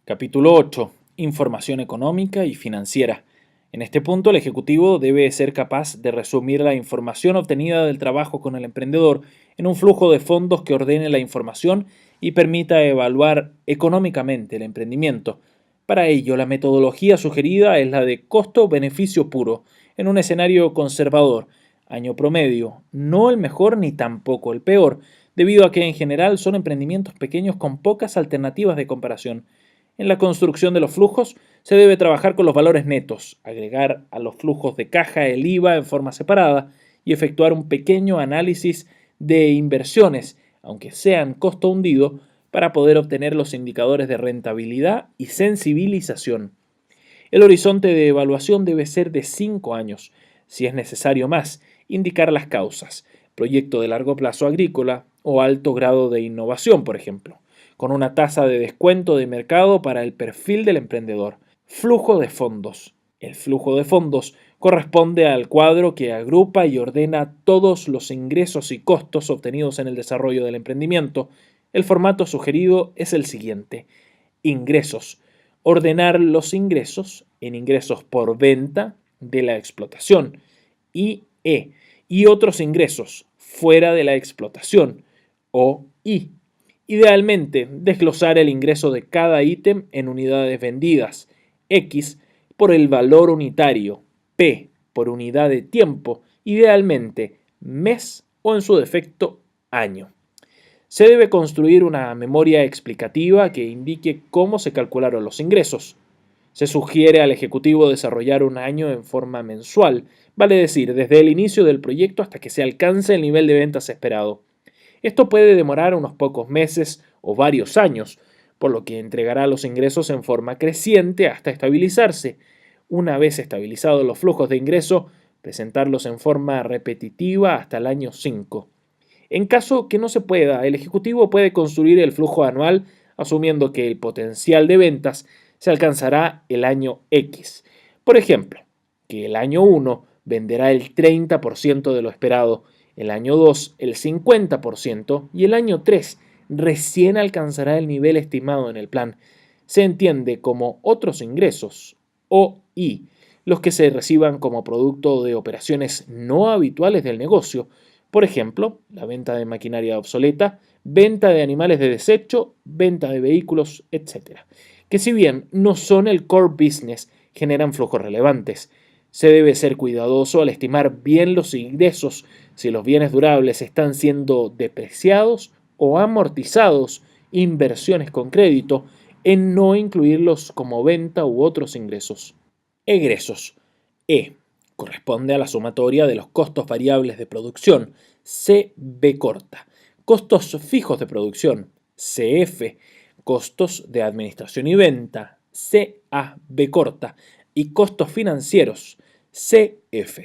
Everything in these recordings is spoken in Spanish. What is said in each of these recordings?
Capítulo 8. Información económica y financiera. En este punto, el ejecutivo debe ser capaz de resumir la información obtenida del trabajo con el emprendedor en un flujo de fondos que ordene la información y permita evaluar económicamente el emprendimiento. Para ello, la metodología sugerida es la de costo-beneficio puro, en un escenario conservador, año promedio, no el mejor ni tampoco el peor, debido a que en general son emprendimientos pequeños con pocas alternativas de comparación. En la construcción de los flujos se debe trabajar con los valores netos, agregar a los flujos de caja el IVA en forma separada y efectuar un pequeño análisis de inversiones, aunque sean costo hundido, para poder obtener los indicadores de rentabilidad y sensibilización. El horizonte de evaluación debe ser de 5 años, si es necesario más, indicar las causas, proyecto de largo plazo agrícola o alto grado de innovación, por ejemplo, con una tasa de descuento de mercado para el perfil del emprendedor. Flujo de fondos. El flujo de fondos corresponde al cuadro que agrupa y ordena todos los ingresos y costos obtenidos en el desarrollo del emprendimiento. El formato sugerido es el siguiente. Ingresos. Ordenar los ingresos en ingresos por venta de la explotación y otros ingresos fuera de la explotación I. Idealmente, desglosar el ingreso de cada ítem en unidades vendidas, X, por el valor unitario, P, por unidad de tiempo, idealmente mes o en su defecto año. Se debe construir una memoria explicativa que indique cómo se calcularon los ingresos. Se sugiere al ejecutivo desarrollar un año en forma mensual, vale decir, desde el inicio del proyecto hasta que se alcance el nivel de ventas esperado. Esto puede demorar unos pocos meses o varios años, por lo que entregará los ingresos en forma creciente hasta estabilizarse. Una vez estabilizados los flujos de ingreso, presentarlos en forma repetitiva hasta el año 5. En caso que no se pueda, el ejecutivo puede construir el flujo anual asumiendo que el potencial de ventas se alcanzará el año X. Por ejemplo, que el año 1 venderá el 30% de lo esperado, el año 2 el 50% y el año 3 recién alcanzará el nivel estimado en el plan. Se entiende como otros ingresos, OI, los que se reciban como producto de operaciones no habituales del negocio, por ejemplo, la venta de maquinaria obsoleta, venta de animales de desecho, venta de vehículos, etc., que si bien no son el core business, generan flujos relevantes. Se debe ser cuidadoso al estimar bien los ingresos si los bienes durables están siendo depreciados o amortizados, inversiones con crédito, en no incluirlos como venta u otros ingresos. Egresos. Corresponde a la sumatoria de los costos variables de producción, CB corta, costos fijos de producción, CF, costos de administración y venta, CAB corta, y costos financieros, CF.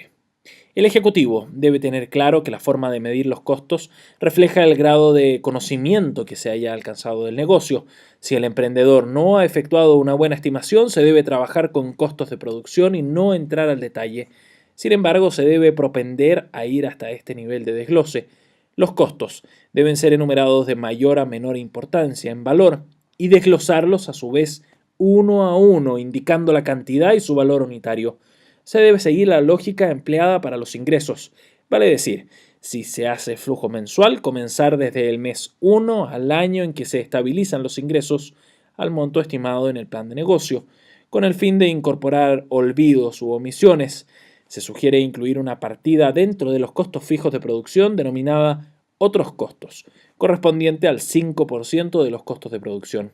El ejecutivo debe tener claro que la forma de medir los costos refleja el grado de conocimiento que se haya alcanzado del negocio. Si el emprendedor no ha efectuado una buena estimación, se debe trabajar con costos de producción y no entrar al detalle. Sin embargo, se debe propender a ir hasta este nivel de desglose. Los costos deben ser enumerados de mayor a menor importancia en valor y desglosarlos a su vez uno a uno, indicando la cantidad y su valor unitario. Se debe seguir la lógica empleada para los ingresos. Vale decir, si se hace flujo mensual, comenzar desde el mes 1 al año en que se estabilizan los ingresos al monto estimado en el plan de negocio, con el fin de incorporar olvidos u omisiones. Se sugiere incluir una partida dentro de los costos fijos de producción denominada otros costos, correspondiente al 5% de los costos de producción.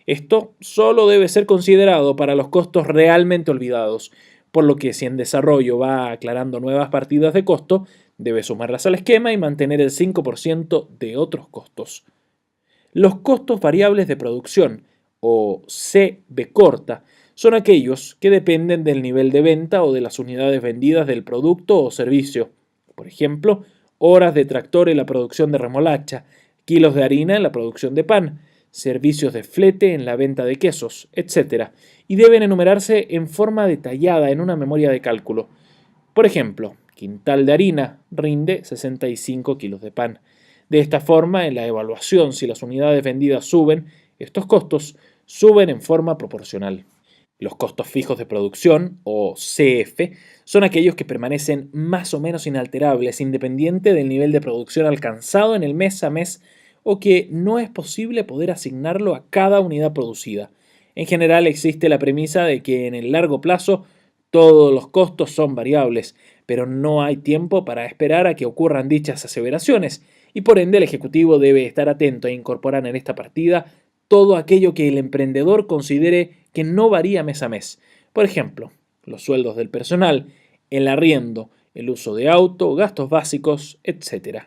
Esto solo debe ser considerado para los costos realmente olvidados, por lo que si en desarrollo va aclarando nuevas partidas de costo, debe sumarlas al esquema y mantener el 5% de otros costos. Los costos variables de producción, o CB corta, son aquellos que dependen del nivel de venta o de las unidades vendidas del producto o servicio. Por ejemplo, horas de tractor en la producción de remolacha, kilos de harina en la producción de pan, servicios de flete en la venta de quesos, etc., y deben enumerarse en forma detallada en una memoria de cálculo. Por ejemplo, quintal de harina rinde 65 kilos de pan. De esta forma, en la evaluación, si las unidades vendidas suben, estos costos suben en forma proporcional. Los costos fijos de producción, o CF, son aquellos que permanecen más o menos inalterables independiente del nivel de producción alcanzado en el mes a mes o que no es posible poder asignarlo a cada unidad producida. En general existe la premisa de que en el largo plazo todos los costos son variables, pero no hay tiempo para esperar a que ocurran dichas aseveraciones y por ende el ejecutivo debe estar atento e incorporar en esta partida todo aquello que el emprendedor considere que no varía mes a mes. Por ejemplo, los sueldos del personal, el arriendo, el uso de auto, gastos básicos, etc.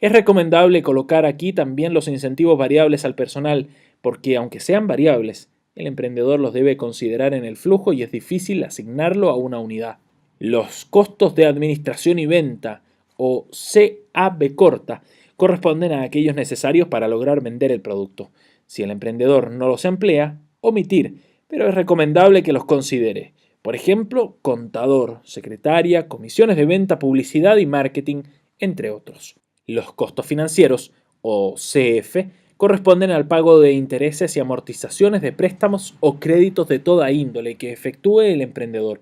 Es recomendable colocar aquí también los incentivos variables al personal, porque aunque sean variables, el emprendedor los debe considerar en el flujo y es difícil asignarlo a una unidad. Los costos de administración y venta, o CAB corta, corresponden a aquellos necesarios para lograr vender el producto. Si el emprendedor no los emplea, omitir, pero es recomendable que los considere. Por ejemplo, contador, secretaria, comisiones de venta, publicidad y marketing, entre otros. Los costos financieros, o CF, corresponden al pago de intereses y amortizaciones de préstamos o créditos de toda índole que efectúe el emprendedor.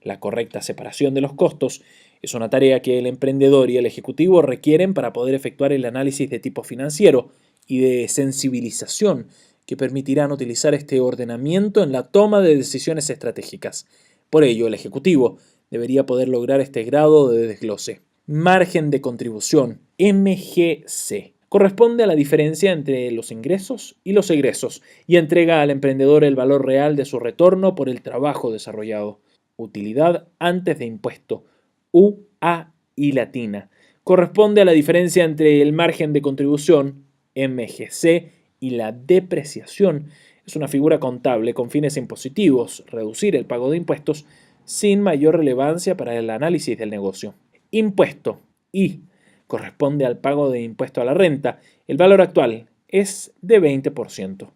La correcta separación de los costos es una tarea que el emprendedor y el ejecutivo requieren para poder efectuar el análisis de tipo financiero y de sensibilización que permitirán utilizar este ordenamiento en la toma de decisiones estratégicas. Por ello, el ejecutivo debería poder lograr este grado de desglose. Margen de contribución, MGC. Corresponde a la diferencia entre los ingresos y los egresos y entrega al emprendedor el valor real de su retorno por el trabajo desarrollado. Utilidad antes de impuesto, UAI latina. Corresponde a la diferencia entre el margen de contribución, MGC, y la depreciación. Es una figura contable con fines impositivos, reducir el pago de impuestos sin mayor relevancia para el análisis del negocio. Impuesto, I, corresponde al pago de impuesto a la renta. El valor actual es de 20%.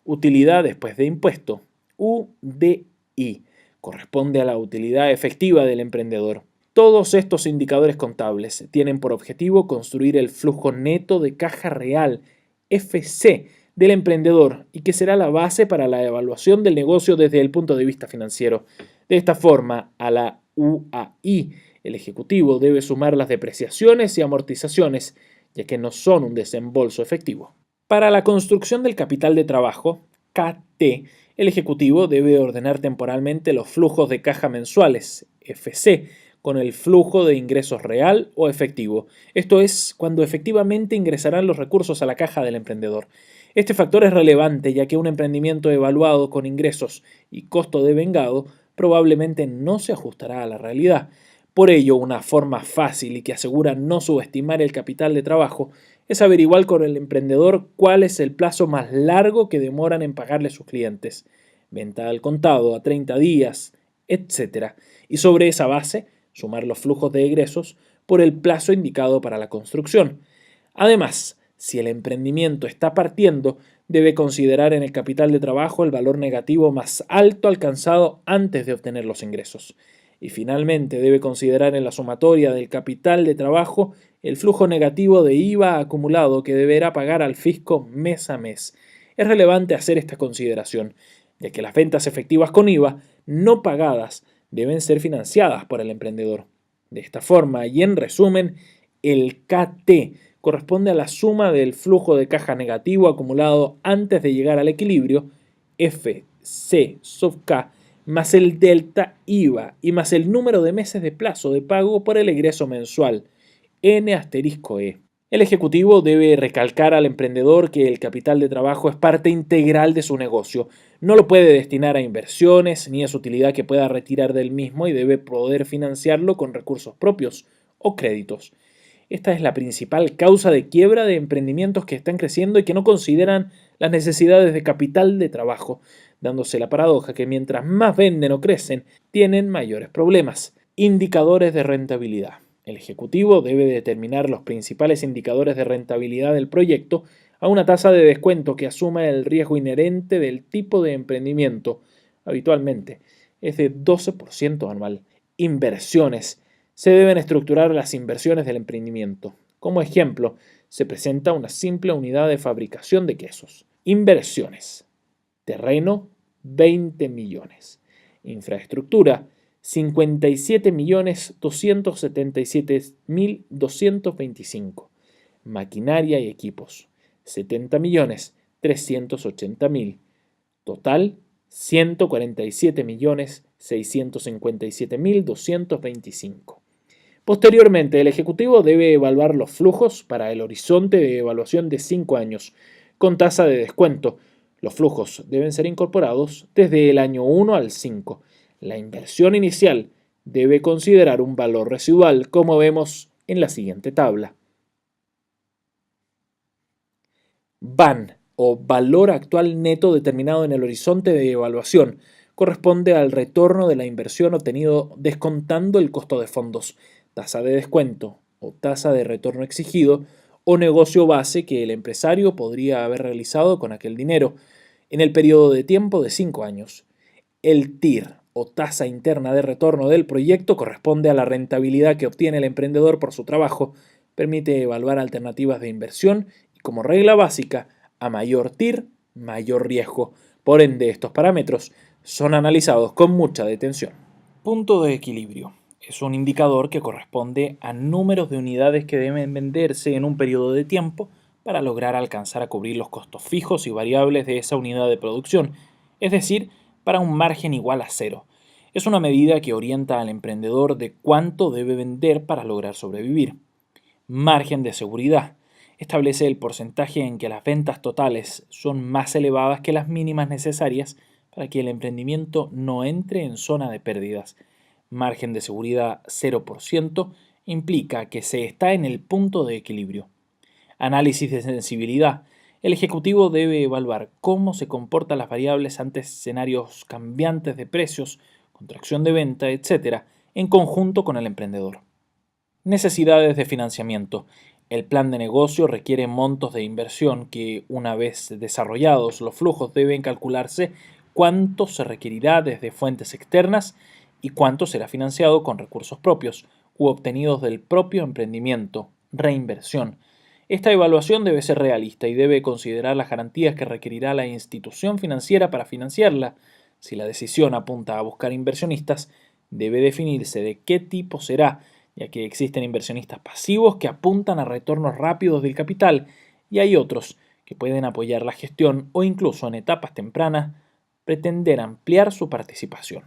Utilidad después de impuesto, UDI, corresponde a la utilidad efectiva del emprendedor. Todos estos indicadores contables tienen por objetivo construir el flujo neto de caja real, FC, del emprendedor y que será la base para la evaluación del negocio desde el punto de vista financiero. De esta forma, a la UAI, el ejecutivo debe sumar las depreciaciones y amortizaciones, ya que no son un desembolso efectivo. Para la construcción del capital de trabajo, KT, el ejecutivo debe ordenar temporalmente los flujos de caja mensuales, FC, con el flujo de ingresos real o efectivo. Esto es, cuando efectivamente ingresarán los recursos a la caja del emprendedor. Este factor es relevante ya que un emprendimiento evaluado con ingresos y costo devengado probablemente no se ajustará a la realidad. Por ello, una forma fácil y que asegura no subestimar el capital de trabajo es averiguar con el emprendedor cuál es el plazo más largo que demoran en pagarle sus clientes, venta al contado a 30 días, etc. Y sobre esa base, sumar los flujos de egresos por el plazo indicado para la construcción. Además, si el emprendimiento está partiendo, debe considerar en el capital de trabajo el valor negativo más alto alcanzado antes de obtener los ingresos. Y finalmente debe considerar en la sumatoria del capital de trabajo el flujo negativo de IVA acumulado que deberá pagar al fisco mes a mes. Es relevante hacer esta consideración, ya que las ventas efectivas con IVA no pagadas deben ser financiadas por el emprendedor. De esta forma, y en resumen, el KT corresponde a la suma del flujo de caja negativo acumulado antes de llegar al equilibrio, FC sub K, más el delta IVA y más el número de meses de plazo de pago por el egreso mensual, N*E. El ejecutivo debe recalcar al emprendedor que el capital de trabajo es parte integral de su negocio. No lo puede destinar a inversiones ni a su utilidad que pueda retirar del mismo y debe poder financiarlo con recursos propios o créditos. Esta es la principal causa de quiebra de emprendimientos que están creciendo y que no consideran las necesidades de capital de trabajo, dándose la paradoja que mientras más venden o crecen, tienen mayores problemas. Indicadores de rentabilidad. El ejecutivo debe determinar los principales indicadores de rentabilidad del proyecto a una tasa de descuento que asuma el riesgo inherente del tipo de emprendimiento. Habitualmente es de 12% anual. Inversiones. Se deben estructurar las inversiones del emprendimiento. Como ejemplo, se presenta una simple unidad de fabricación de quesos. Inversiones. Terreno, 20 millones. Infraestructura, 57.277.225. Maquinaria y equipos, 70.380.000. Total, 147.657.225. Posteriormente, el Ejecutivo debe evaluar los flujos para el horizonte de evaluación de 5 años, con tasa de descuento. Los flujos deben ser incorporados desde el año 1 al 5. La inversión inicial debe considerar un valor residual, como vemos en la siguiente tabla. VAN, o valor actual neto determinado en el horizonte de evaluación, corresponde al retorno de la inversión obtenido descontando el costo de fondos, tasa de descuento o tasa de retorno exigido o negocio base que el empresario podría haber realizado con aquel dinero en el periodo de tiempo de 5 años. El TIR o tasa interna de retorno del proyecto corresponde a la rentabilidad que obtiene el emprendedor por su trabajo, permite evaluar alternativas de inversión y, como regla básica, a mayor TIR, mayor riesgo. Por ende, estos parámetros son analizados con mucha detención. Punto de equilibrio. Es un indicador que corresponde a números de unidades que deben venderse en un periodo de tiempo para lograr alcanzar a cubrir los costos fijos y variables de esa unidad de producción, es decir, para un margen igual a cero. Es una medida que orienta al emprendedor de cuánto debe vender para lograr sobrevivir. Margen de seguridad. Establece el porcentaje en que las ventas totales son más elevadas que las mínimas necesarias para que el emprendimiento no entre en zona de pérdidas. Margen de seguridad 0% implica que se está en el punto de equilibrio. Análisis de sensibilidad. El ejecutivo debe evaluar cómo se comportan las variables ante escenarios cambiantes de precios, contracción de venta, etc., en conjunto con el emprendedor. Necesidades de financiamiento. El plan de negocio requiere montos de inversión que, una vez desarrollados los flujos, deben calcularse cuánto se requerirá desde fuentes externas y cuánto será financiado con recursos propios u obtenidos del propio emprendimiento, reinversión. Esta evaluación debe ser realista y debe considerar las garantías que requerirá la institución financiera para financiarla. Si la decisión apunta a buscar inversionistas, debe definirse de qué tipo será, ya que existen inversionistas pasivos que apuntan a retornos rápidos del capital y hay otros que pueden apoyar la gestión o incluso en etapas tempranas pretender ampliar su participación.